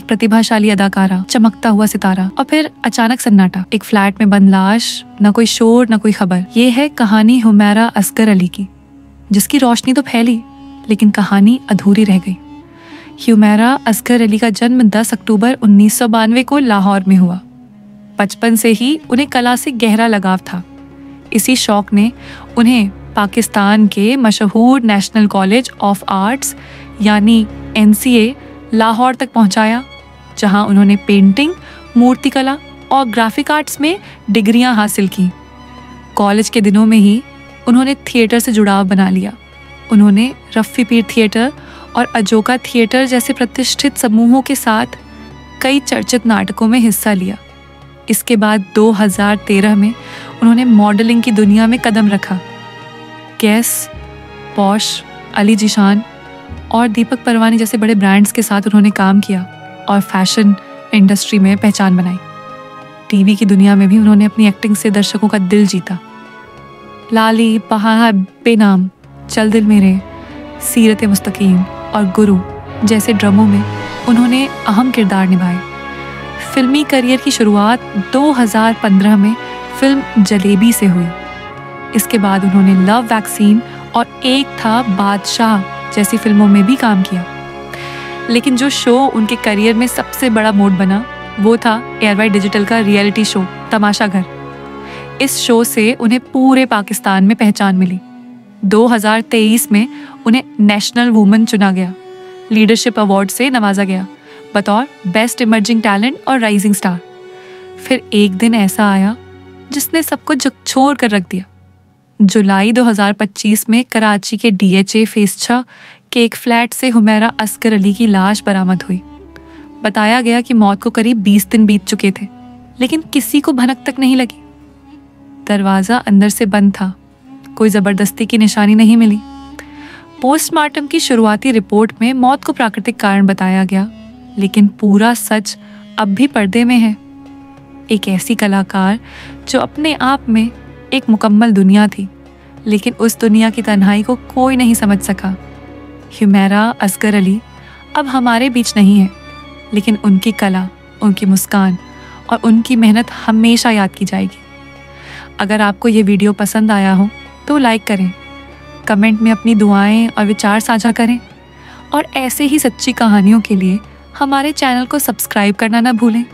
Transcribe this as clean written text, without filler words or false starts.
प्रतिभाशाली अदाकारा, चमकता हुआ सितारा, और फिर अचानक सन्नाटा। एक फ्लैट में बंद लाश, न कोई शोर न कोई खबर। ये है कहानी हुमैरा असगर अली की, जिसकी रोशनी तो फैली लेकिन कहानी अधूरी रह गई। हुमैरा असगर अली का जन्म 10 अक्टूबर 1992 को लाहौर में हुआ। बचपन से ही उन्हें कला से गहरा लगाव था। इसी शौक ने उन्हें पाकिस्तान के मशहूर नेशनल कॉलेज ऑफ आर्ट्स यानी NCA लाहौर तक पहुंचाया, जहां उन्होंने पेंटिंग, मूर्तिकला और ग्राफिक आर्ट्स में डिग्रियां हासिल की। कॉलेज के दिनों में ही उन्होंने थिएटर से जुड़ाव बना लिया। उन्होंने रफ़ी पीर थिएटर और अजोका थिएटर जैसे प्रतिष्ठित समूहों के साथ कई चर्चित नाटकों में हिस्सा लिया। इसके बाद 2013 में उन्होंने मॉडलिंग की दुनिया में कदम रखा। गैस, पॉश, अली जीशान और दीपक परवानी जैसे बड़े ब्रांड्स के साथ उन्होंने काम किया और फैशन इंडस्ट्री में पहचान बनाई। टीवी की दुनिया में भी उन्होंने अपनी एक्टिंग से दर्शकों का दिल जीता। लाली, पहाड़, बेनाम, चल दिल मेरे, सीरत मुस्तकीम और गुरु जैसे ड्रामों में उन्होंने अहम किरदार निभाए। फिल्मी करियर की शुरुआत 2015 में फिल्म जलेबी से हुई। इसके बाद उन्होंने लव वैक्सीन और एक था बादशाह जैसी फिल्मों में भी काम किया। लेकिन जो शो उनके करियर में सबसे बड़ा मोड़ बना वो था एयरवाई डिजिटल का रियलिटी शो तमाशा घर। इस शो से उन्हें पूरे पाकिस्तान में पहचान मिली। 2023 में उन्हें नेशनल वुमेन चुना गया, लीडरशिप अवार्ड से नवाजा गया बतौर बेस्ट इमर्जिंग टैलेंट और राइजिंग स्टार। फिर एक दिन ऐसा आया जिसने सबको झकझोर कर रख दिया। जुलाई 2025 में कराची के DHA फेस 6 के एक फ्लैट से हुमैरा असगर अली की लाश बरामद हुई। बताया गया कि मौत को करीब 20 दिन बीत चुके थे, लेकिन किसी को भनक तक नहीं लगी। दरवाज़ा अंदर से बंद था, कोई ज़बरदस्ती की निशानी नहीं मिली। पोस्टमार्टम की शुरुआती रिपोर्ट में मौत को प्राकृतिक कारण बताया गया, लेकिन पूरा सच अब भी पर्दे में है। एक ऐसी कलाकार जो अपने आप में एक मुकम्मल दुनिया थी, लेकिन उस दुनिया की तन्हाई को कोई नहीं समझ सका। हुमैरा असगर अली अब हमारे बीच नहीं है, लेकिन उनकी कला, उनकी मुस्कान और उनकी मेहनत हमेशा याद की जाएगी। अगर आपको ये वीडियो पसंद आया हो तो लाइक करें, कमेंट में अपनी दुआएं और विचार साझा करें, और ऐसे ही सच्ची कहानियों के लिए हमारे चैनल को सब्सक्राइब करना ना भूलें।